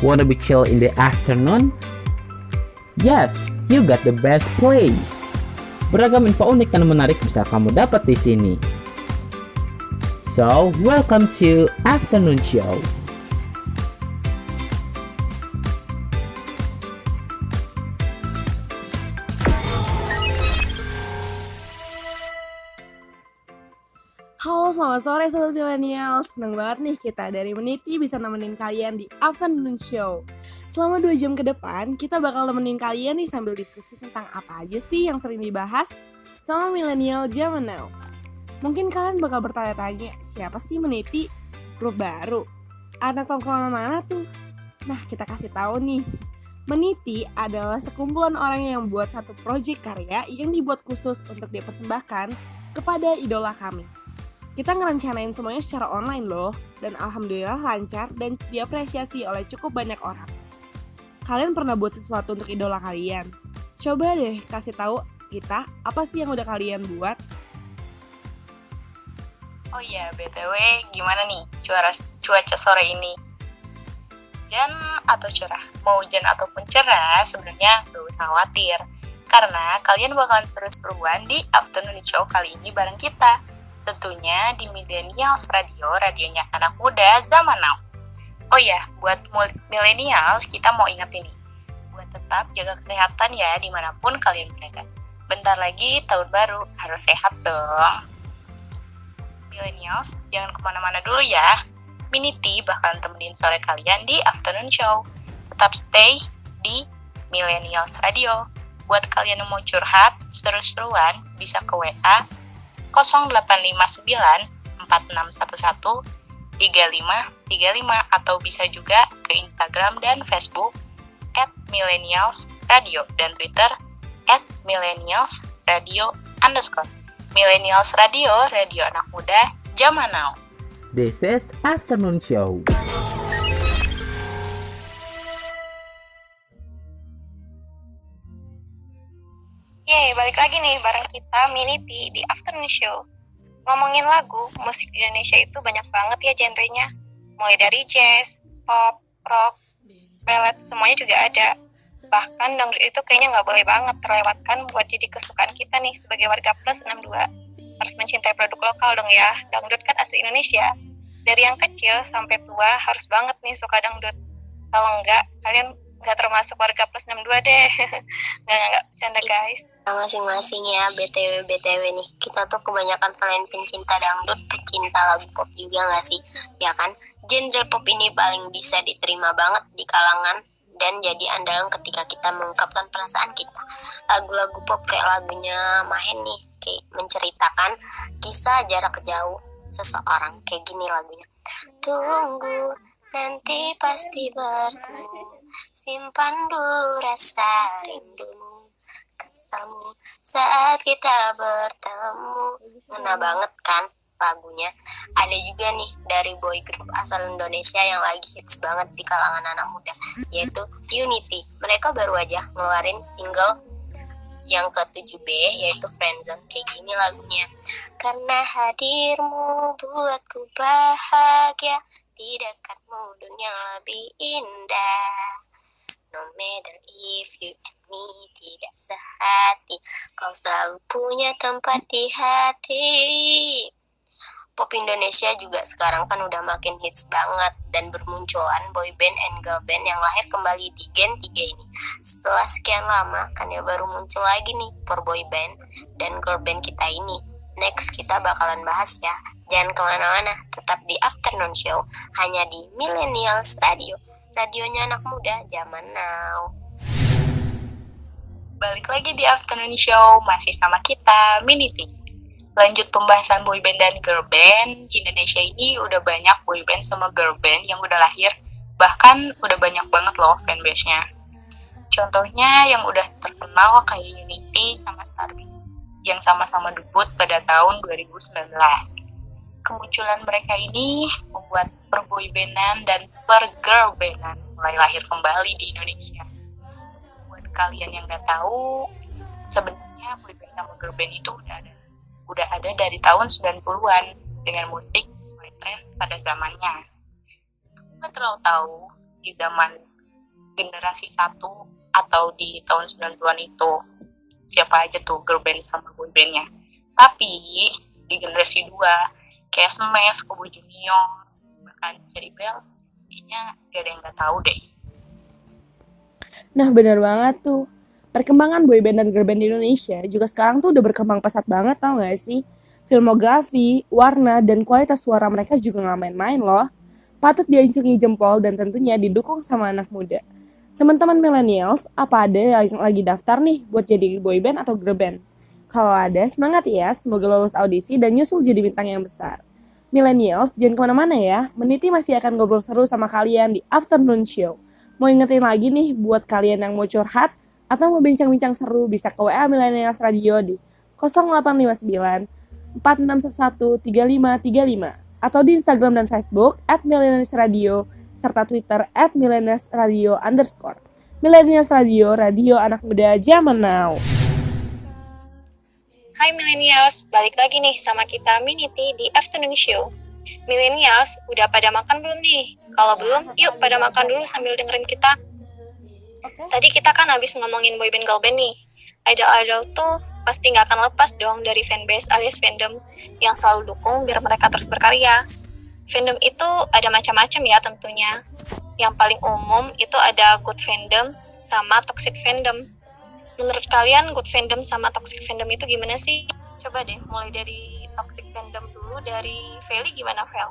Wanna be chill in the afternoon? Yes, you got the best place. Beragam info unik dan menarik bisa kamu dapat di sini. So, welcome to Afternoon Show. Halo, selamat sore Sobat Millennial. Senang banget nih kita dari Meniti bisa nemenin kalian di Afternoon Show. Selama 2 jam ke depan, kita bakal nemenin kalian nih sambil diskusi tentang apa aja sih yang sering dibahas sama milenial zaman now. Mungkin kalian bakal bertanya-tanya, siapa sih Meniti? Grup baru? Anak tongkrongan mana tuh? Nah, kita kasih tahu nih. Meniti adalah sekumpulan orang yang buat satu proyek karya yang dibuat khusus untuk dipersembahkan kepada idola kami. Kita ngerencanain semuanya secara online loh, dan alhamdulillah lancar dan diapresiasi oleh cukup banyak orang. Kalian pernah buat sesuatu untuk idola kalian? Coba deh kasih tahu kita apa sih yang udah kalian buat. Oh iya, BTW gimana nih cuaca sore ini? Hujan atau cerah? Mau hujan ataupun cerah, sebenarnya gak usah khawatir. Karena kalian bakalan seru-seruan di Afternoon Show kali ini bareng kita. Tentunya di Millennials Radio, radionya anak muda zaman now. Oh ya, buat millennials kita mau ingat ini, buat tetap jaga kesehatan ya dimanapun kalian berada. Bentar lagi tahun baru, harus sehat dong. Millennials, jangan kemana-mana dulu ya. Minity bakalan temenin sore kalian di Afternoon Show. Tetap stay di Millennials Radio. Buat kalian yang mau curhat, seru-seruan, bisa ke WA 0859 4611 3535 atau bisa juga ke Instagram dan Facebook @millennialsradio dan Twitter @millennialsradio_. Millennials Radio, radio anak muda zaman now. This is Afternoon Show. Yeay, balik lagi nih bareng kita Minity di Afternoon Show. Ngomongin lagu, musik di Indonesia itu banyak banget ya genrenya. Mulai dari jazz, pop, rock, ballad, semuanya juga ada. Bahkan dangdut itu kayaknya nggak boleh banget terlewatkan buat jadi kesukaan kita nih sebagai warga plus 62. Harus mencintai produk lokal dong ya, dangdut kan asli Indonesia. Dari yang kecil sampai tua harus banget nih suka dangdut. Kalau enggak, kalian nggak termasuk warga plus 62 deh. Nggak, bercanda guys. Masing-masing ya, BTW nih, kita tuh kebanyakan selain pencinta dangdut, pecinta lagu pop juga gak sih? Ya kan, genre pop ini paling bisa diterima banget di kalangan dan jadi andalan ketika kita mengungkapkan perasaan kita. Lagu-lagu pop kayak lagunya Mahen nih, kayak menceritakan kisah jarak jauh seseorang, kayak gini lagunya. Tunggu, nanti pasti bertemu, simpan dulu rasa rindumu, kesalmu saat kita bertemu. Ngena banget kan lagunya. Ada juga nih dari boy group asal Indonesia yang lagi hits banget di kalangan anak muda, yaitu Unity. Mereka baru aja ngeluarin single yang ke-7B, yaitu Friendzone. Kayak gini lagunya. Karena hadirmu buatku bahagia, di dekatmu dunia lebih indah. No matter if you and me tidak sehati, kau selalu punya tempat di hati. Pop Indonesia juga sekarang kan udah makin hits banget dan bermunculan boy band and girl band yang lahir kembali di Gen 3 ini. Setelah sekian lama kan ya baru muncul lagi nih for boy band dan girl band kita ini. Next kita bakalan bahas ya. Jangan kemana-mana, tetap di Afternoon Show hanya di Millennials Radio. Radionya anak muda zaman now. Balik lagi di Afternoon Show, masih sama kita, Minity. Lanjut pembahasan boyband dan girlband. Di Indonesia ini udah banyak boyband sama girlband yang udah lahir. Bahkan udah banyak banget loh fanbase-nya. Contohnya yang udah terkenal kayak Unity sama Starbeat, yang sama-sama debut pada tahun 2019. Kemunculan mereka ini membuat perboybandan dan pergirlbandan mulai lahir kembali di Indonesia. Buat kalian yang nggak tahu, sebenarnya boyband sama girlband itu udah ada dari tahun 90-an dengan musik sesuai tren pada zamannya. Aku nggak terlalu tahu di zaman generasi 1 atau di tahun 90-an itu. Siapa aja tuh girl band sama boy bandnya. Tapi di generasi 2 kayak Smash, Kubu Junior, bahkan Cherry Bell, kayaknya gak ada yang gak tahu deh. Nah benar banget tuh. Perkembangan boyband dan girlband di Indonesia juga sekarang tuh udah berkembang pesat banget, tau gak sih? Filmografi, warna, dan kualitas suara mereka juga gak main-main loh. Patut diacungi jempol dan tentunya didukung sama anak muda. Teman-teman millennials, apa ada yang lagi daftar nih buat jadi boyband atau girlband? Kalau ada, semangat ya, semoga lolos audisi dan nyusul jadi bintang yang besar. Millennials, jangan kemana-mana ya, Meniti masih akan ngobrol seru sama kalian di Afternoon Show. Mau ingetin lagi nih, buat kalian yang mau curhat, atau mau bincang-bincang seru, bisa ke WA Millennials Radio di 0859 4611 3535 atau di Instagram dan Facebook @millennialsradio serta Twitter @millennialsradio_. Millennials Radio, radio anak muda zaman now. Hai Millennials, balik lagi nih sama kita Minity di Afternoon Show. Millennials, udah pada makan belum nih? Kalau belum, yuk pada makan dulu sambil dengerin kita. Tadi kita kan habis ngomongin boyband girlband nih. Idol-idol tuh pasti nggak akan lepas dong dari fanbase alias fandom yang selalu dukung biar mereka terus berkarya. Fandom itu ada macam-macam ya tentunya. Yang paling umum itu ada good fandom sama toxic fandom. Menurut kalian good fandom sama toxic fandom itu gimana sih? Coba deh mulai dari toxic fandom dulu, dari Feli gimana Fel?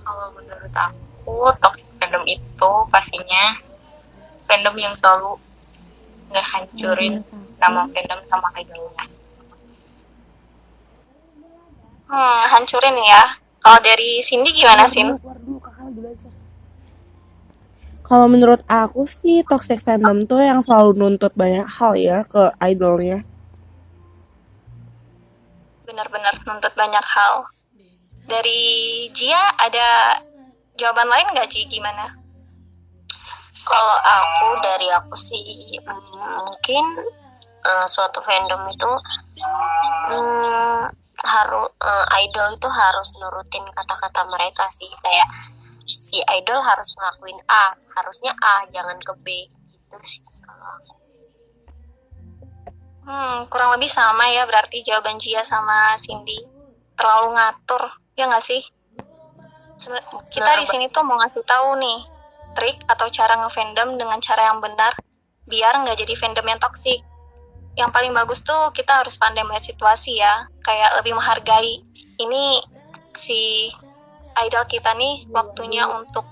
Kalau menurut aku, toxic fandom itu pastinya fandom yang selalu ngehancurin nama fandom sama idolnya. Hancurin ya. Kalau dari Cindy gimana, Sim? Kalau menurut aku sih toxic fandom tuh yang selalu nuntut banyak hal ya ke idolnya. Benar-benar nuntut banyak hal. Dari Jia ada jawaban lain nggak, Ji? Gimana? Kalau dari aku sih mungkin suatu fandom itu harus idol itu harus nurutin kata-kata mereka sih, kayak si idol harus ngelakuin A, harusnya A, jangan ke B gitu sih kalau aku. Kurang lebih sama ya berarti jawaban Jia sama Cindy. Terlalu ngatur, ya nggak sih? Kita di sini tuh mau ngasih tahu nih trik atau cara nge-fandom dengan cara yang benar biar nggak jadi fandom yang toksik. Yang paling bagus tuh kita harus pandai melihat situasi ya, kayak lebih menghargai. Ini si idol kita nih waktunya untuk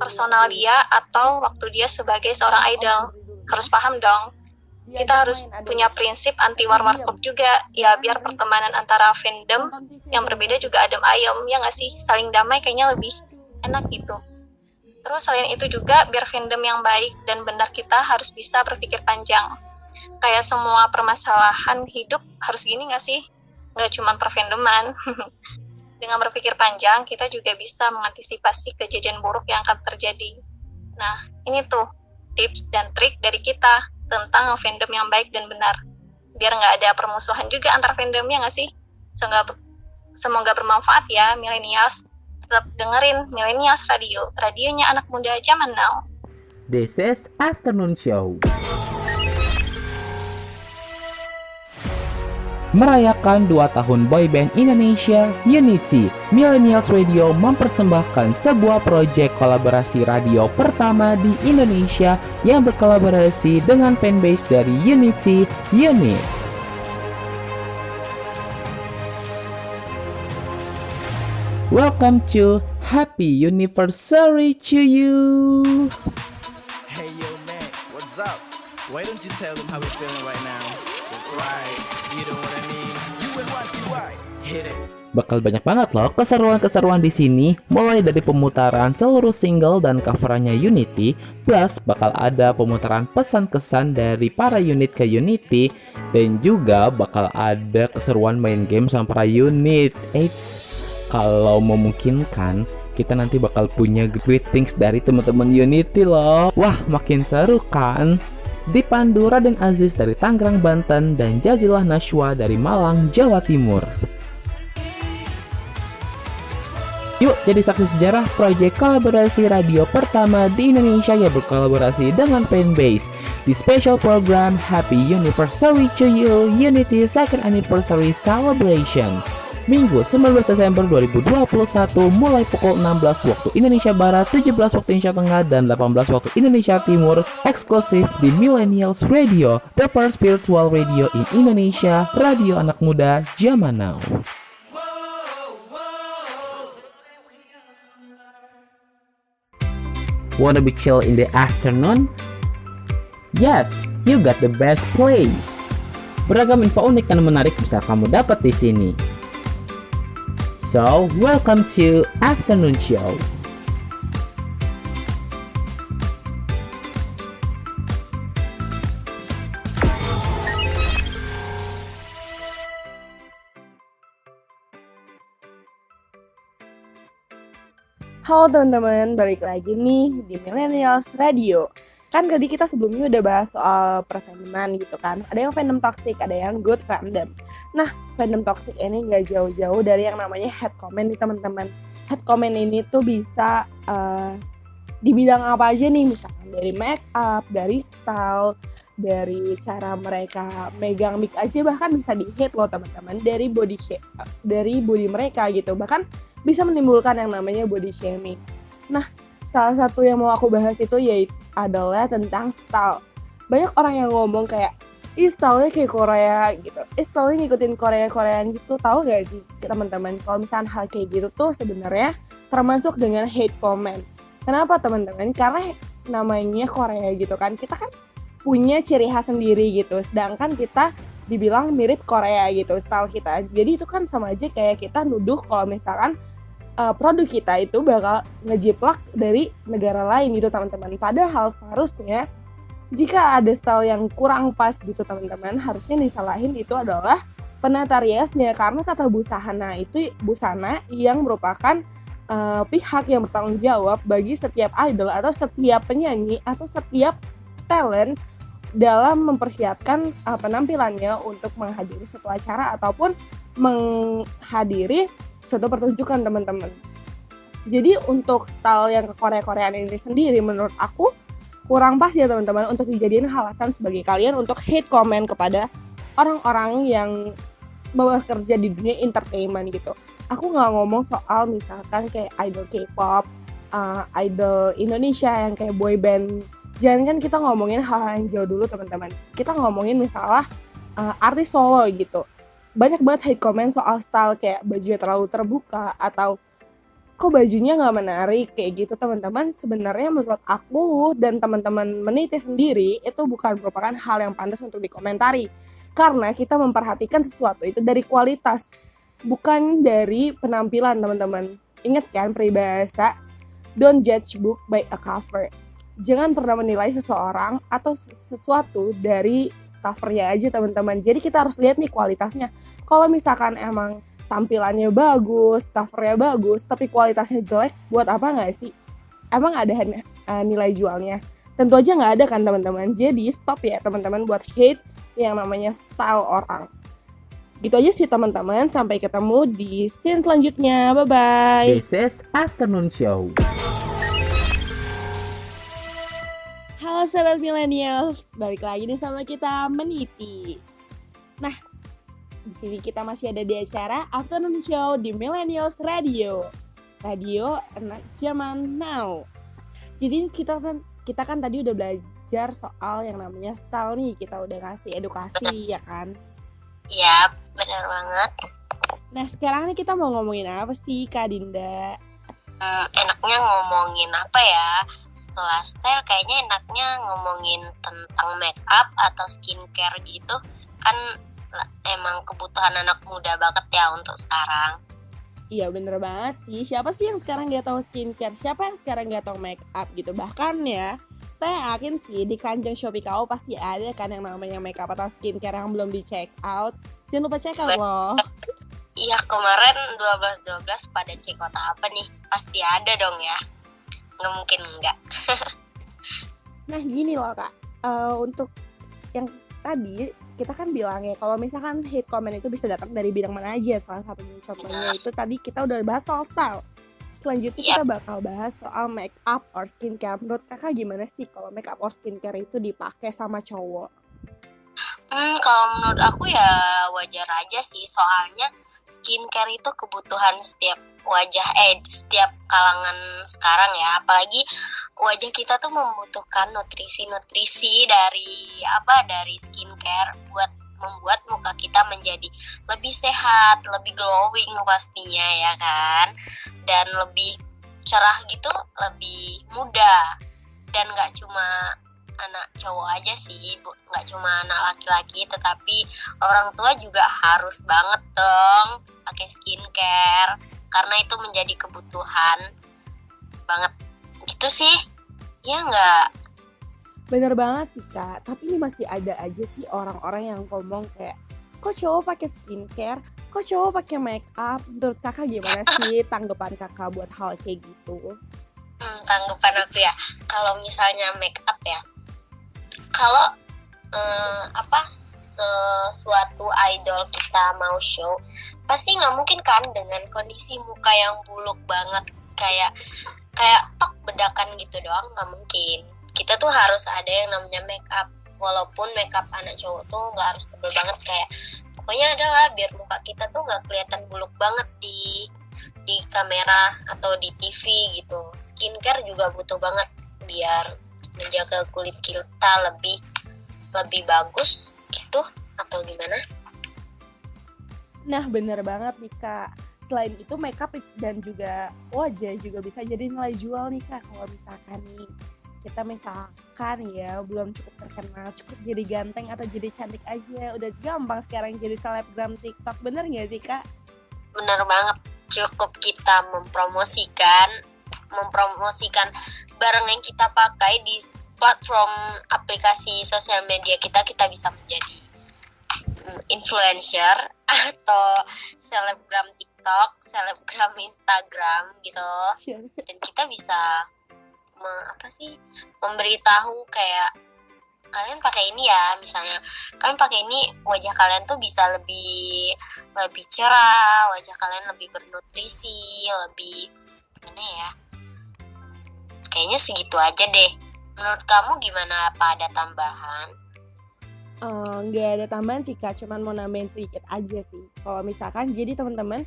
personal dia atau waktu dia sebagai seorang idol. Harus paham dong. Kita harus punya prinsip anti war-warkop juga ya, biar pertemanan antara fandom yang berbeda juga adem ayem, ya nggak sih? Saling damai kayaknya lebih enak gitu. Terus selain itu juga biar fandom yang baik dan benar kita harus bisa berpikir panjang. Kayak semua permasalahan hidup harus gini nggak sih? Nggak cuma perfandoman. Dengan berpikir panjang kita juga bisa mengantisipasi kejadian buruk yang akan terjadi. Nah ini tuh tips dan trik dari kita tentang fandom yang baik dan benar. Biar nggak ada permusuhan juga antar fandomnya nggak sih? Semoga bermanfaat ya millennials. Tetap dengerin Millennials Radio, radionya anak muda zaman now. This is Afternoon Show. Merayakan 2 tahun boyband Indonesia, Unity, Millennials Radio mempersembahkan sebuah proyek kolaborasi radio pertama di Indonesia yang berkolaborasi dengan fanbase dari Unity, Unit. Welcome to Happy Anniversary to you. Hey yo man, what's up? Why don't you tell them how we're feeling right now? That's right, you know what I mean. You and what you are. Hit it. Bakal banyak banget loh keseruan-keseruan di sini, mulai dari pemutaran seluruh single dan coverannya Unity, plus bakal ada pemutaran pesan-kesan dari para unit ke Unity, dan juga bakal ada keseruan main game sama para unit. Kalau memungkinkan, kita nanti bakal punya greetings dari teman-teman Unity loh. Wah, makin seru kan? Dipandu Raden Aziz dari Tangerang, Banten, dan Jazilah Nashwa dari Malang, Jawa Timur. Yuk Jadi saksi sejarah proyek kolaborasi radio pertama di Indonesia yang berkolaborasi dengan fanbase di special program Happy Anniversary to You Unity Second Anniversary Celebration. Minggu 19 Desember 2021 mulai pukul 16 waktu Indonesia Barat, 17 waktu Indonesia Tengah, dan 18 waktu Indonesia Timur, eksklusif di Millennials Radio, the first virtual radio in Indonesia, radio anak muda zaman now. Wanna be chill in the afternoon? Yes, you got the best place. Beragam info unik dan menarik bisa kamu dapat di sini. So, welcome to Afternoon Show. Halo teman-teman, balik lagi nih di Millennials Radio. Kan tadi kita sebelumnya udah bahas soal perfandoman gitu kan. Ada yang fandom toxic, ada yang good fandom. Nah, fandom toxic ini gak jauh-jauh dari yang namanya hate comment nih teman-teman. Hate comment ini tuh bisa di bidang apa aja nih, misalkan dari make up, dari style, dari cara mereka megang mic aja bahkan bisa di hate loh teman-teman, dari body shape, dari body mereka gitu, bahkan bisa menimbulkan yang namanya body shaming. Nah, salah satu yang mau aku bahas itu yaitu adalah tentang style. Banyak orang yang ngomong kayak, ih style-nya kayak Korea gitu, style-nya ngikutin Korea-Koreaan gitu. Tahu gak sih teman-teman, kalau misalnya hal kayak gitu tuh sebenarnya termasuk dengan hate comment. Kenapa teman-teman? Karena namanya Korea gitu kan, kita kan punya ciri khas sendiri gitu, sedangkan kita dibilang mirip Korea gitu style kita. Jadi itu kan sama aja kayak kita nuduh kalau misalkan produk kita itu bakal ngejiplak dari negara lain gitu teman-teman. Padahal seharusnya jika ada style yang kurang pas gitu teman-teman, harusnya disalahin itu adalah penata riasnya, karena tata busana itu busana yang merupakan pihak yang bertanggung jawab bagi setiap idol atau setiap penyanyi atau setiap talent dalam mempersiapkan penampilannya untuk menghadiri suatu acara ataupun menghadiri suatu pertunjukan teman-teman. Jadi untuk style yang ke Korea-Koreaan ini sendiri menurut aku kurang pas ya teman-teman untuk dijadiin alasan sebagai kalian untuk hate comment kepada orang-orang yang bekerja di dunia entertainment gitu. Aku nggak ngomong soal misalkan kayak idol K-pop, idol Indonesia yang kayak boy band. Jangan kan kita ngomongin hal yang jauh dulu teman-teman. Kita ngomongin misalnya artis solo gitu. Banyak banget hate comment soal style kayak bajunya terlalu terbuka atau kok bajunya nggak menarik kayak gitu teman-teman. Sebenarnya menurut aku dan teman-teman meniti sendiri itu bukan merupakan hal yang pantas untuk dikomentari. Karena kita memperhatikan sesuatu itu dari kualitas, bukan dari penampilan teman-teman. Ingat kan peribahasa, don't judge book by a cover. Jangan pernah menilai seseorang atau sesuatu dari covernya aja teman-teman. Jadi kita harus lihat nih kualitasnya. Kalau misalkan emang tampilannya bagus, covernya bagus, tapi kualitasnya jelek, buat apa nggak sih? Emang ada nilai jualnya? Tentu aja nggak ada kan teman-teman. Jadi stop ya teman-teman buat hate yang namanya style orang. Gitu aja sih teman-teman. Sampai ketemu di scene selanjutnya. Bye-bye. This is Afternoon Show. Halo sahabat millennials, balik lagi nih sama kita meniti. Nah, di sini kita masih ada di acara Afternoon Show di Millennials Radio, radio anak zaman now. Jadi kita kan tadi udah belajar soal yang namanya style nih, kita udah ngasih edukasi ya kan? Iya, benar banget. Nah sekarang nih kita mau ngomongin apa sih Kak Dinda? Enaknya ngomongin apa ya? Setelah style kayaknya enaknya ngomongin tentang make up atau skincare gitu. Kan emang kebutuhan anak muda banget ya untuk sekarang. Iya bener banget sih. Siapa sih yang sekarang gak tahu skincare? Siapa yang sekarang gak tahu make up gitu? Bahkan ya, saya yakin sih di keranjang Shopee KO pasti ada kan yang namanya make up atau skincare yang belum di check out. Jangan lupa check out loh. Iya, kemarin 12-12 pada cek kota apa nih? Pasti ada dong ya. Nggak mungkin enggak. Nah gini loh Kak, untuk yang tadi kita kan bilang ya kalau misalkan hate comment itu bisa datang dari bidang mana aja. Salah satunya contohnya itu tadi kita udah bahas soal style. Selanjutnya kita bakal bahas soal make up or skincare. Menurut kakak gimana sih kalau make up or skincare itu dipakai sama cowok? Kalau menurut aku ya wajar aja sih, soalnya skincare itu kebutuhan setiap setiap kalangan sekarang ya. Apalagi wajah kita tuh membutuhkan nutrisi dari skincare buat membuat muka kita menjadi lebih sehat, lebih glowing pastinya ya kan, dan lebih cerah gitu, lebih muda. Dan nggak cuma anak cowok aja sih, nggak cuma anak laki-laki, tetapi orang tua juga harus banget dong pakai skincare karena itu menjadi kebutuhan banget gitu sih, ya nggak? Bener banget sih Kak, tapi ini masih ada aja sih orang-orang yang ngomong kayak, kok cowok pakai skincare, kok cowok pakai make up. Menurut kakak gimana sih tanggapan kakak buat hal kayak gitu? Tanggapan aku ya, kalau misalnya make up ya, kalau sesuatu idol kita mau show, pasti nggak mungkin kan dengan kondisi muka yang buluk banget, kayak tok bedakan gitu doang, nggak mungkin. Kita tuh harus ada yang namanya make up, walaupun make up anak cowok tuh nggak harus tebel banget, kayak pokoknya adalah biar muka kita tuh nggak kelihatan buluk banget di kamera atau di TV gitu. Skincare juga butuh banget biar menjaga kulit kita lebih bagus gitu, atau gimana? Nah bener banget nih Kak. Selain itu makeup dan juga wajah juga bisa jadi nilai jual nih Kak. Kalau misalkan nih kita misalkan ya belum cukup terkenal, cukup jadi ganteng atau jadi cantik aja, udah gampang sekarang jadi selebgram TikTok. Bener gak sih Kak? Bener banget, cukup kita mempromosikan barang yang kita pakai di platform aplikasi sosial media kita bisa menjadi influencer atau selebgram TikTok, selebgram Instagram gitu. Dan kita bisa memberitahu kayak kalian pakai ini ya, misalnya kalian pakai ini, wajah kalian tuh bisa lebih cerah, wajah kalian lebih bernutrisi, lebih gimana ya, kayaknya segitu aja deh. Menurut kamu gimana, apa ada tambahan? Nggak ada tambahan sih Kak, cuman mau nambahin sedikit aja sih. Kalau misalkan jadi teman-teman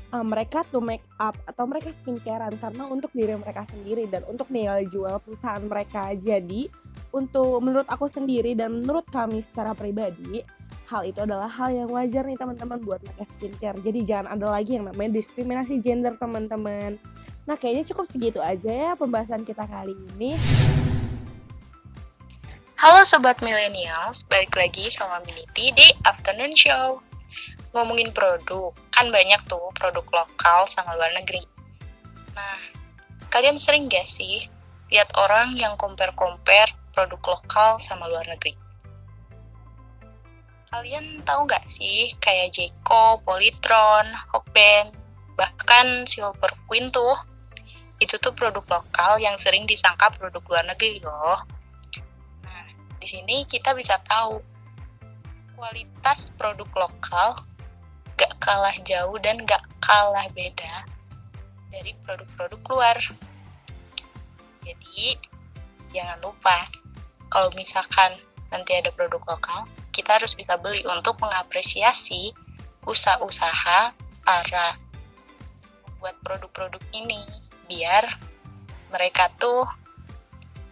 mereka tuh make up atau mereka skincarean karena untuk diri mereka sendiri dan untuk nilai jual perusahaan mereka. Jadi untuk menurut aku sendiri dan menurut kami secara pribadi, hal itu adalah hal yang wajar nih teman-teman buat pakai skincare. Jadi jangan ada lagi yang namanya diskriminasi gender teman-teman. Nah kayaknya cukup segitu aja ya pembahasan kita kali ini. Halo Sobat Millennials, balik lagi sama Minity di Afternoon Show. Ngomongin produk, kan banyak tuh produk lokal sama luar negeri. Nah, kalian sering gak sih lihat orang yang compare produk lokal sama luar negeri? Kalian tahu gak sih kayak Jeko, Polytron, Hokben, bahkan Silver Queen tuh, itu tuh produk lokal yang sering disangka produk luar negeri loh. Nah, di sini kita bisa tahu kualitas produk lokal gak kalah jauh dan gak kalah beda dari produk-produk luar. Jadi jangan lupa kalau misalkan nanti ada produk lokal, kita harus bisa beli untuk mengapresiasi usaha-usaha para buat produk-produk ini, biar mereka tuh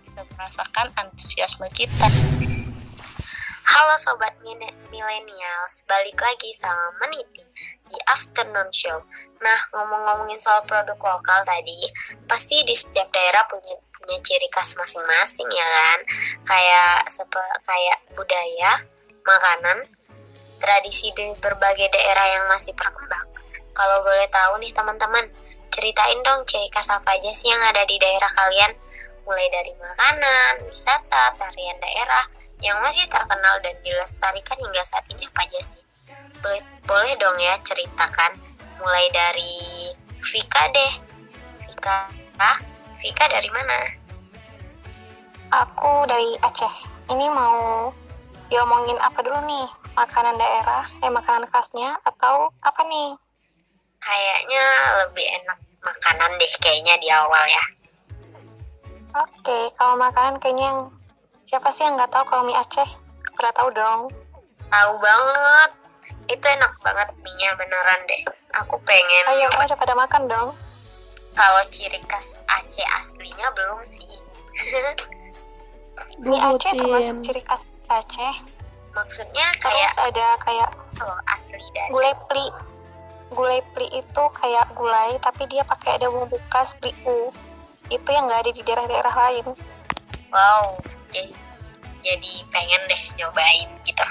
bisa merasakan antusiasme kita. Halo Sobat Millennials, balik lagi sama Meniti di Afternoon Show. Nah, ngomongin soal produk lokal tadi, pasti di setiap daerah punya ciri khas masing-masing ya kan? Kayak budaya, makanan, tradisi di berbagai daerah yang masih berkembang. Kalau boleh tahu nih teman-teman, ceritain dong ciri khas apa aja sih yang ada di daerah kalian? Mulai dari makanan, wisata, tarian daerah yang masih terkenal dan dilestarikan hingga saat ini apa aja sih? Boleh dong ya ceritakan. Mulai dari Vika deh. Vika dari mana? Aku dari Aceh. Ini mau diomongin apa dulu nih? Makanan daerah, makanan khasnya atau apa nih? Kayaknya lebih enak makanan deh kayaknya di awal ya. Oke, kalau makanan kayaknya yang siapa sih yang nggak tahu kalau mie Aceh? Pada tahu dong. Tahu banget. Itu enak banget mie-nya beneran deh. Aku pengen Ayo, nyoba. udah pada makan dong. Kalau ciri khas Aceh aslinya belum sih. Mie Aceh termasuk Rutin. ciri khas Aceh. Maksudnya kayak Terus ada kayak asli dari. gulai pli. Gulai pli itu kayak gulai tapi dia pakai ada bumbu khas pliu. Itu yang nggak ada di daerah-daerah lain. Wow, jadi pengen deh nyobain gitu.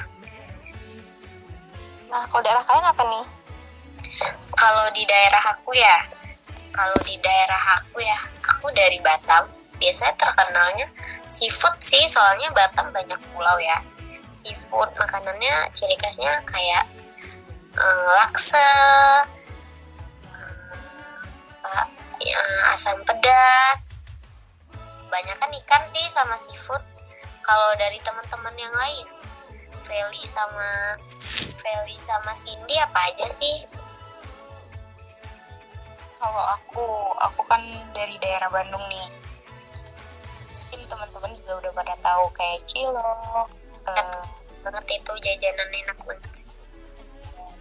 Nah, kalau daerah kalian apa nih? Kalau di daerah aku ya, aku dari Batam. Biasanya terkenalnya seafood sih, soalnya Batam banyak pulau ya. Seafood makanannya ciri khasnya kayak laksa, asam pedas. Kebanyakan ikan sih sama seafood. Kalau dari teman-teman yang lain, Feli sama Cindy apa aja sih? Kalau aku kan dari daerah Bandung nih. Mungkin teman-teman juga udah pada tahu kayak cilok. Banget itu jajanan enak banget sih.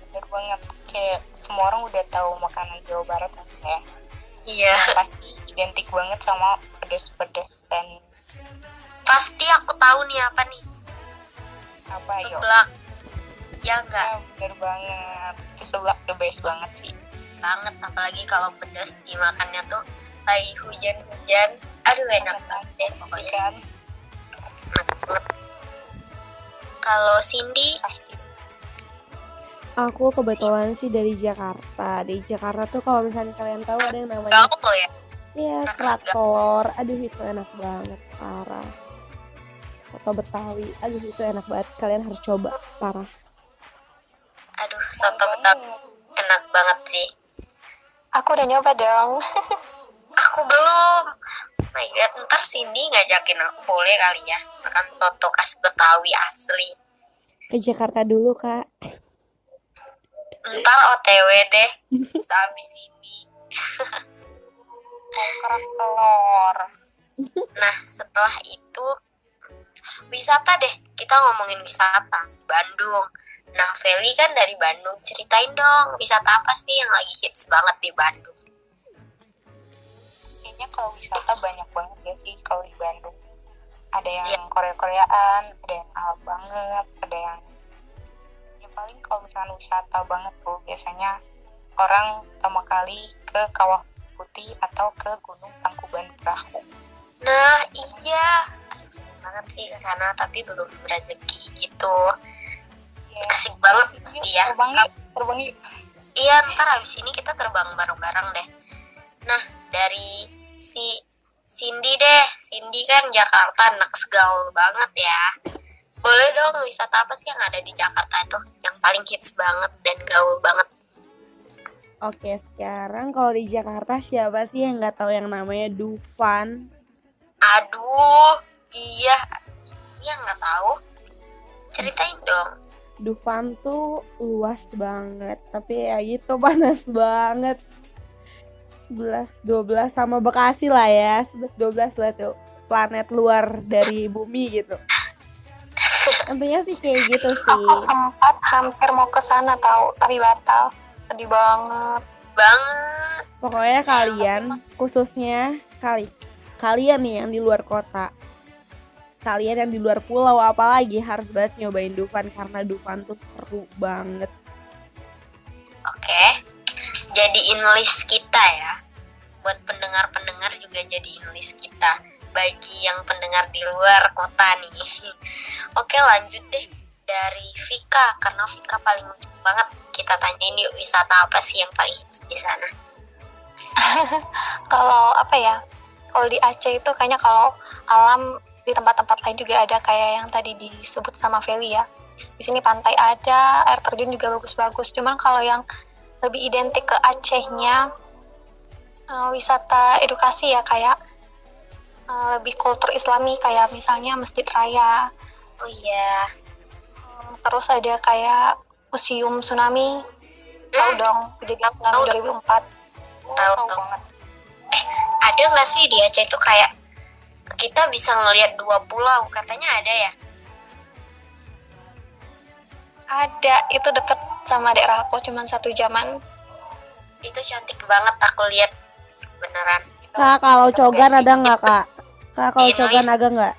Bener banget. Kayak semua orang udah tahu makanan Jawa Barat kan ya. Iya. Yang pasti identik banget sama pedes-pedes dan Pasti aku tahu nih apa nih. apa yuk. Seblak. Ya enggak? Ya, bener banget. Itu seblak the best banget sih. Banget, apalagi kalau pedas dimakannya tuh lagi hujan-hujan. Aduh enak banget deh pokoknya. Kan Enak banget. Kalau Cindy, pasti. Aku kebetulan sih dari Jakarta. Di Jakarta tuh kalau misalnya kalian tahu ada yang namanya gaul ya. ya kerak telur. Aduh itu enak banget, parah. Soto Betawi, aduh itu enak banget. Kalian harus coba, parah. Aduh, soto Betawi enak banget sih. Aku udah nyoba dong. Aku belum. My God, ntar Cindy ngajakin aku boleh kali ya makan soto khas Betawi asli. Ke Jakarta dulu, Kak. Ntar OTW deh, sehabis ini. Kerak telur. Nah, setelah itu wisata deh. Kita ngomongin wisata. Bandung. Nah, Feli kan dari Bandung. Ceritain dong, wisata apa sih yang lagi hits banget di Bandung? Kayaknya kalau wisata banyak banget ya sih kalau di Bandung. Ada yang Korea-Koreaan, ada yang alam banget, ada yang ya paling kalau misalnya wisata banget tuh biasanya orang pertama kali ke Kawah Putih atau ke Gunung Tangkuban Perahu. Nah, iya. Pengen banget sih ke sana tapi belum rezeki gitu. Ya, Asik banget pasti ya. Terbang yuk. Iya, ntar abis ini kita terbang bareng-bareng deh. Nah, dari si Cindy deh. Cindy kan Jakarta, naks gaul banget ya. Boleh dong, wisata apa sih yang ada di Jakarta tuh? Yang paling hits banget dan gaul banget. Oke, sekarang kalau di Jakarta siapa sih yang nggak tahu yang namanya Dufan? Aduh, iya. Siapa sih yang nggak tahu? Ceritain dong. Dufan tuh luas banget, tapi ya gitu panas banget. 11-12 sama Bekasi lah ya, 11-12 lah tuh planet luar dari bumi gitu. Intinya sih kayak gitu sih. Aku sempat hampir mau ke sana tahu, tapi batal. Sedih banget. Banget. Pokoknya kalian, khususnya kalian nih yang di luar kota, kalian yang di luar pulau apalagi harus banget nyobain Dufan karena Dufan tuh seru banget. Oke. Jadiin list kita ya. Buat pendengar-pendengar juga jadiin list kita. Bagi yang pendengar di luar kota nih. Oke, lanjut deh dari Vika. Karena Vika paling banget. Kita tanyain yuk, wisata apa sih yang paling hits di sana? Kalau apa ya? Kalau di Aceh itu kayaknya kalau alam di tempat-tempat lain juga ada kayak yang tadi disebut sama Feli ya. Di sini pantai ada, air terjun juga bagus-bagus. Cuman kalau yang lebih identik ke Acehnya wisata edukasi ya, kayak lebih kultur Islami kayak misalnya Masjid Raya. Oh iya. Terus ada kayak museum tsunami. Tahu dong kejadian tsunami 2004. Tahu banget. Ada nggak sih di Aceh itu kayak kita bisa ngelihat 2 pulau, katanya ada ya? Ada, itu deket sama daerah aku, cuman 1 jaman. Itu cantik banget aku lihat, beneran. Kak, kalau cogan Basic. ada nggak kak? Kak, kalau Iya, cogan nice. ada nggak?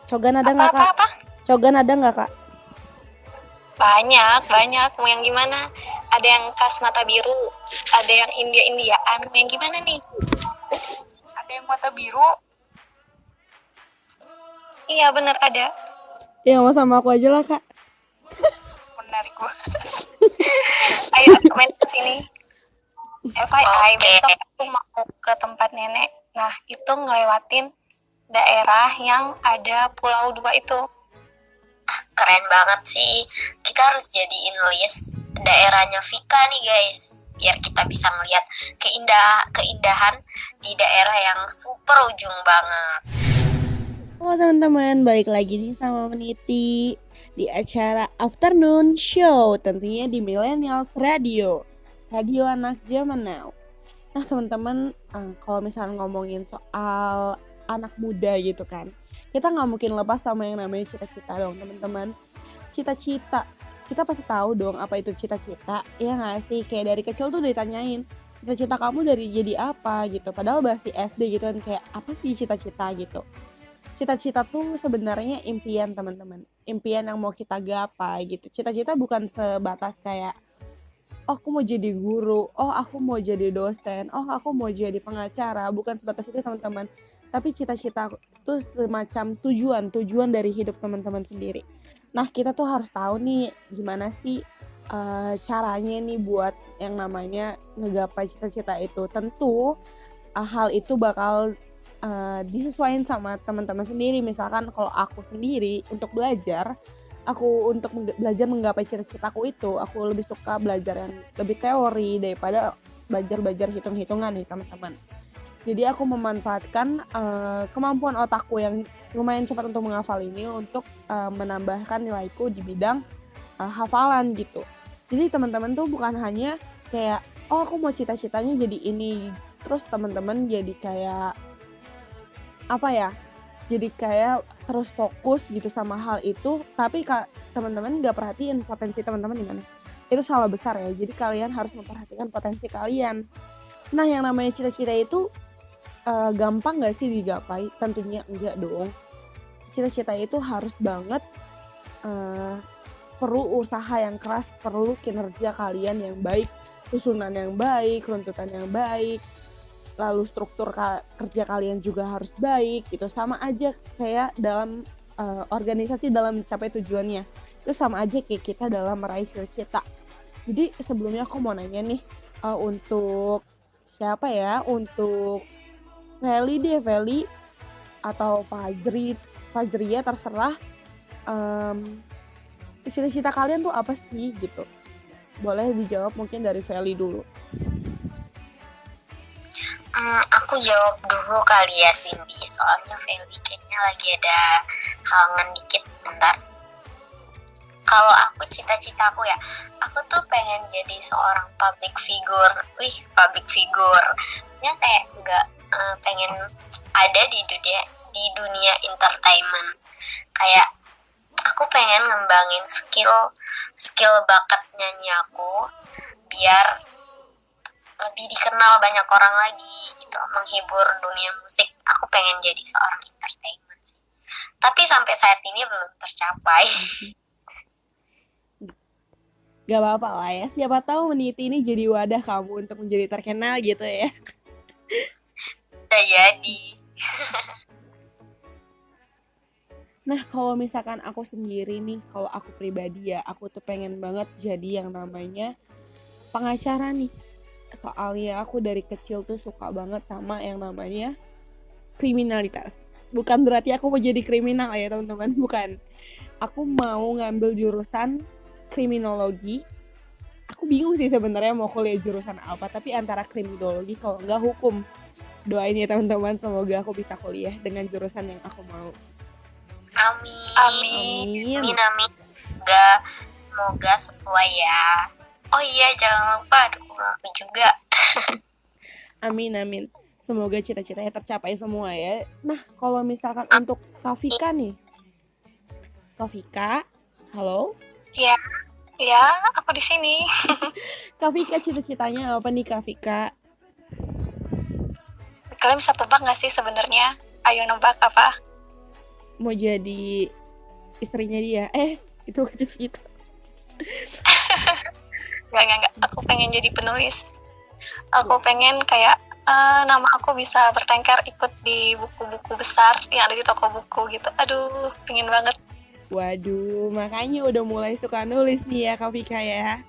Cogan ada nggak kak? Apa? Cogan ada nggak kak? Banyak. Mau yang gimana? Ada yang khas mata biru, ada yang India-Indiaan. Mau yang gimana nih? Ada yang mata biru. Iya bener ada. Ya mau sama aku aja lah kak. Menarik banget. Ayo main ke sini. FYI, Oke. besok aku mau ke tempat nenek. Nah, itu ngelewatin daerah yang ada Pulau 2 itu. Keren banget sih. Kita harus jadiin list daerahnya Vika nih guys, biar kita bisa ngeliat keindahan di daerah yang super ujung banget. Halo teman-teman, balik lagi nih sama Meniti di acara Afternoon Show, tentunya di Millennials Radio, radio anak zaman now. Nah teman-teman, kalau misalnya ngomongin soal anak muda gitu kan, kita nggak mungkin lepas sama yang namanya cita-cita dong teman-teman. Cita-cita, kita pasti tahu dong apa itu cita-cita, ya nggak sih? Kayak dari kecil tuh ditanyain, cita-cita kamu dari jadi apa gitu, padahal masih SD gitu kan, kayak apa sih cita-cita gitu. Cita-cita tuh sebenarnya impian teman-teman, impian yang mau kita gapai gitu. Cita-cita bukan sebatas kayak, oh aku mau jadi guru, oh aku mau jadi dosen, oh aku mau jadi pengacara, bukan sebatas itu teman-teman. Tapi cita-cita itu semacam tujuan dari hidup teman-teman sendiri. Nah kita tuh harus tahu nih gimana sih caranya nih buat yang namanya ngegapai cita-cita itu. Tentu hal itu bakal disesuaikan sama teman-teman sendiri. Misalkan kalau aku sendiri untuk belajar, belajar menggapai cita-citaku itu, aku lebih suka belajar yang lebih teori daripada belajar hitung-hitungan nih teman-teman. Jadi aku memanfaatkan kemampuan otakku yang lumayan cepat untuk menghafal ini untuk menambahkan nilaiku di bidang hafalan gitu. Jadi teman-teman tuh bukan hanya kayak, oh aku mau cita-citanya jadi ini, terus teman-teman jadi kayak apa ya, jadi kayak terus fokus gitu sama hal itu, tapi teman-teman gak perhatiin potensi teman-teman di mana. Itu salah besar ya. Jadi kalian harus memperhatikan potensi kalian. Nah yang namanya cita-cita itu gampang gak sih digapai? Tentunya enggak dong. Cita-cita itu harus banget perlu usaha yang keras, perlu kinerja kalian yang baik, susunan yang baik, runtutan yang baik, lalu struktur kerja kalian juga harus baik gitu. Sama aja kayak dalam organisasi dalam mencapai tujuannya, itu sama aja kayak kita dalam meraih cita-cita. Jadi sebelumnya aku mau nanya nih, untuk siapa ya, untuk Feli atau Fajria terserah, cita-cita kalian tuh apa sih gitu. Boleh dijawab mungkin dari Feli dulu. Aku jawab dulu kali ya Cindy, soalnya Feli kayaknya lagi ada halangan dikit, bentar. Kalau aku cita-citaku ya, aku tuh pengen jadi seorang public figure. Public figure. Ya kayak nggak pengen ada di dunia entertainment. Kayak aku pengen ngembangin skill bakat nyanyi aku biar lebih dikenal banyak orang lagi gitu, menghibur dunia musik. Aku pengen jadi seorang entertainment sih. Tapi sampai saat ini belum tercapai. Gak apa-apa lah ya, siapa tahu Meniti ini jadi wadah kamu untuk menjadi terkenal gitu ya. Udah jadi. Nah kalau misalkan aku sendiri nih, kalau aku pribadi ya, aku tuh pengen banget jadi yang namanya pengacara nih. Soalnya aku dari kecil tuh suka banget sama yang namanya kriminalitas. Bukan berarti aku mau jadi kriminal ya teman-teman, bukan. Aku mau ngambil jurusan kriminologi. Aku bingung sih sebenarnya mau kuliah jurusan apa, tapi antara kriminologi kalau enggak hukum. Doain ya teman-teman, semoga aku bisa kuliah dengan jurusan yang aku mau. Amin. Amin. Semoga sesuai ya. Oh iya, jangan lupa dukung aku juga. Amin, amin. Semoga cita-citanya tercapai semua ya. Nah, kalau misalkan untuk Kak Vika nih. Kak Vika, halo? Ya, ya, aku di sini. Kak Vika cita-citanya apa nih Kak Vika? Kalian bisa tebak nggak sih sebenarnya? Ayo nebak apa? Mau jadi istrinya dia? Itu kan cita-cita. Nggak. Aku pengen jadi penulis. Aku pengen kayak nama aku bisa bertengkar ikut di buku-buku besar yang ada di toko buku gitu. Aduh, pengen banget. Waduh, makanya udah mulai suka nulis nih ya Kak Vika ya.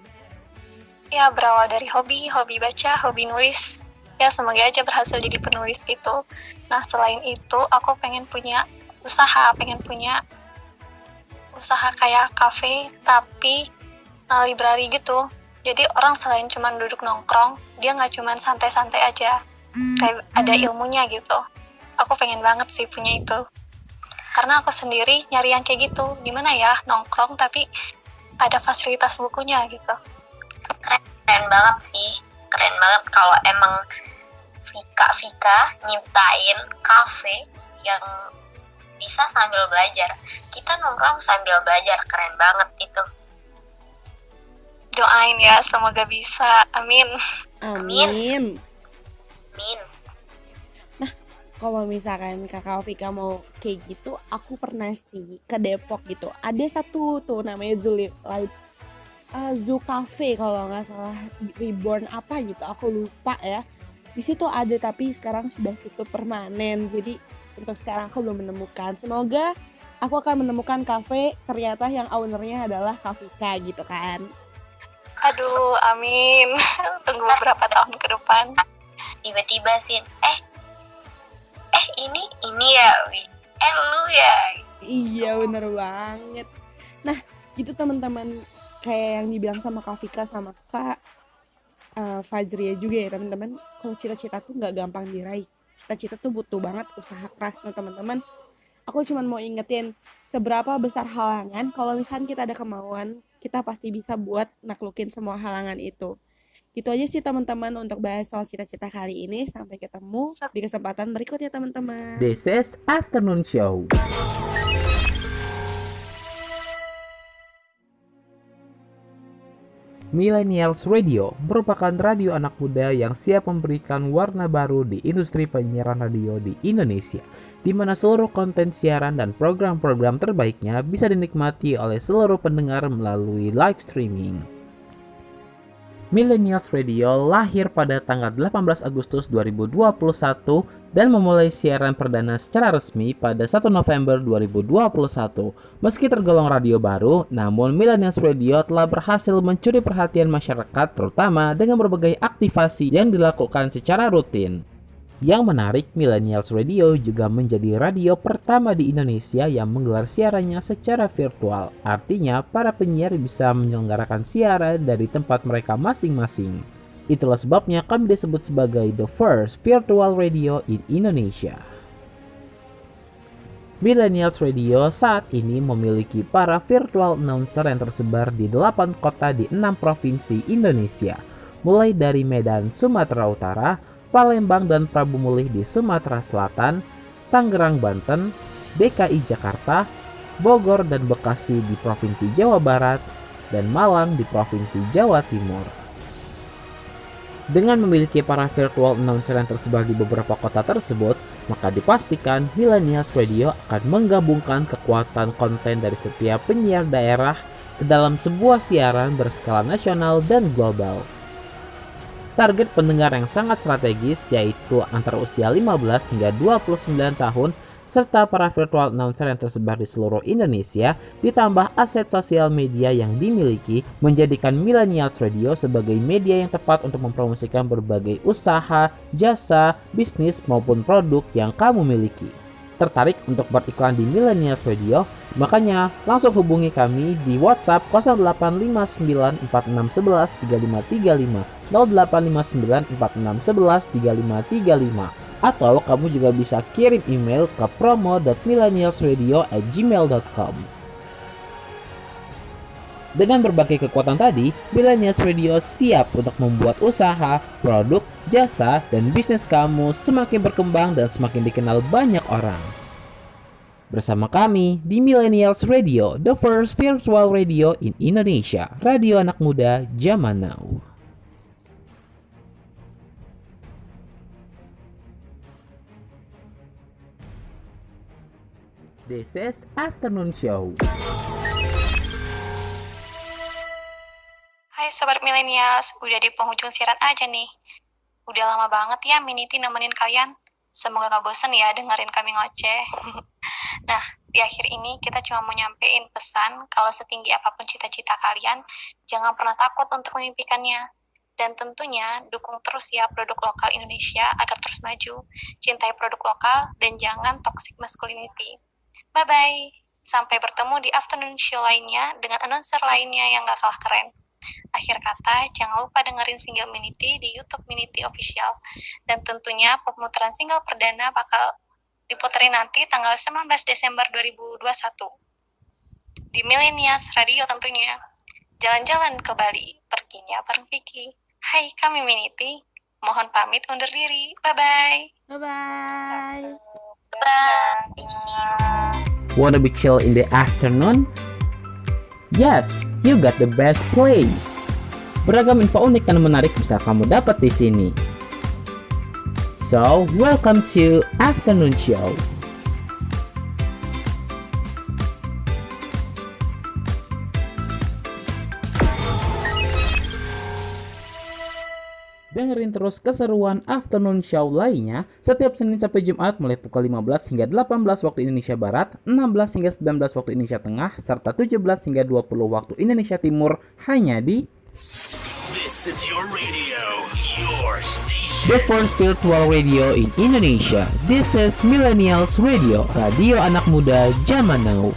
Ya, berawal dari hobi baca, hobi nulis. Ya, semoga aja berhasil jadi penulis gitu. Nah, selain itu, aku pengen punya usaha kayak kafe, tapi library gitu. Jadi orang selain cuma duduk nongkrong, dia nggak cuma santai-santai aja. Kayak ada ilmunya gitu. Aku pengen banget sih punya itu. Karena aku sendiri nyari yang kayak gitu. Gimana ya, nongkrong tapi ada fasilitas bukunya gitu. Keren banget sih. Keren banget kalau emang Vika nyiptain kafe yang bisa sambil belajar. Kita nongkrong sambil belajar, keren banget itu. Doain ya, semoga bisa. Amin. Amin. Min. Kalau misalkan Kakak Vika mau kayak gitu, aku pernah sih ke Depok gitu. Ada satu tuh namanya Zoo Cafe kalau nggak salah, Reborn apa gitu, aku lupa ya. Di situ ada tapi sekarang sudah tutup permanen. Jadi untuk sekarang aku belum menemukan. Semoga aku akan menemukan kafe ternyata yang ownernya adalah Kak Vika gitu kan. Aduh, amin. Tunggu beberapa tahun ke depan. Tiba-tiba sih, ini ya, lu ya. Iya bener banget. Nah gitu teman-teman, kayak yang dibilang sama Kak Vika sama Kak Fajria juga ya teman-teman. Kalau cita-cita tuh nggak gampang diraih. Cita-cita tuh butuh banget usaha keras. Nah teman-teman, aku cuma mau ingetin seberapa besar halangan. Kalau misalnya kita ada kemauan, kita pasti bisa buat naklukin semua halangan itu. Gitu aja sih teman-teman untuk bahas soal cita-cita kali ini. Sampai ketemu di kesempatan berikutnya teman-teman. This is Afternoon Show. Millennials Radio merupakan radio anak muda yang siap memberikan warna baru di industri penyiaran radio di Indonesia, di mana seluruh konten siaran dan program-program terbaiknya bisa dinikmati oleh seluruh pendengar melalui live streaming. Millennials Radio lahir pada tanggal 18 Agustus 2021 dan memulai siaran perdana secara resmi pada 1 November 2021. Meski tergolong radio baru, namun Millennials Radio telah berhasil mencuri perhatian masyarakat terutama dengan berbagai aktivasi yang dilakukan secara rutin. Yang menarik, Millennials Radio juga menjadi radio pertama di Indonesia yang menggelar siarannya secara virtual. Artinya, para penyiar bisa menyelenggarakan siaran dari tempat mereka masing-masing. Itulah sebabnya kami disebut sebagai the first virtual radio in Indonesia. Millennials Radio saat ini memiliki para virtual announcer yang tersebar di 8 kota di 6 provinsi Indonesia, mulai dari Medan, Sumatera Utara, Palembang dan Prabu Mulih di Sumatera Selatan, Tangerang, Banten, DKI Jakarta, Bogor dan Bekasi di Provinsi Jawa Barat, dan Malang di Provinsi Jawa Timur. Dengan memiliki para virtual announcer yang tersebar di beberapa kota tersebut, maka dipastikan Millennials Radio akan menggabungkan kekuatan konten dari setiap penyiar daerah ke dalam sebuah siaran berskala nasional dan global. Target pendengar yang sangat strategis yaitu antara usia 15 hingga 29 tahun serta para virtual announcer yang tersebar di seluruh Indonesia ditambah aset sosial media yang dimiliki menjadikan Millennials Radio sebagai media yang tepat untuk mempromosikan berbagai usaha, jasa, bisnis maupun produk yang kamu miliki. Tertarik untuk beriklan di Millennials Radio? Makanya langsung hubungi kami di WhatsApp 085946113535 085946113535 atau kamu juga bisa kirim email ke promo.millennialsradio@gmail.com. Dengan berbagai kekuatan tadi, Millennials Radio siap untuk membuat usaha, produk, jasa, dan bisnis kamu semakin berkembang dan semakin dikenal banyak orang. Bersama kami di Millennials Radio, the first virtual radio in Indonesia, radio anak muda zaman now. This is Afternoon Show. Hai Sobat Millennials, udah di penghujung siaran aja nih. Udah lama banget ya Minity nemenin kalian. Semoga gak bosan ya dengerin kami ngoceh. Nah, di akhir ini kita cuma mau nyampein pesan kalau setinggi apapun cita-cita kalian, jangan pernah takut untuk memimpikannya. Dan tentunya dukung terus ya produk lokal Indonesia agar terus maju. Cintai produk lokal dan jangan toxic masculinity. Bye-bye. Sampai bertemu di afternoon show lainnya dengan announcer lainnya yang gak kalah keren. Akhir kata, jangan lupa dengerin single Minity di YouTube Minity Official. Dan tentunya pemutaran single perdana bakal diputerin nanti tanggal 19 Desember 2021. Di Millennials Radio tentunya. Jalan-jalan ke Bali, perginya bareng Vicky. Hai, kami Minity. Mohon pamit undur diri. Bye-bye. Bye-bye. Bye. See you. Wanna be chill in the afternoon? Yes, you got the best place. Beragam info unik dan menarik bisa kamu dapat di sini. So, welcome to Afternoon Show. Dengerin terus keseruan Afternoon Show lainnya setiap Senin sampai Jumat mulai pukul 15 hingga 18 waktu Indonesia Barat, 16 hingga 19 waktu Indonesia Tengah, serta 17 hingga 20 waktu Indonesia Timur hanya di This is your radio, your station. The First Virtual Radio in Indonesia. This is Millennials Radio, radio anak muda zaman now.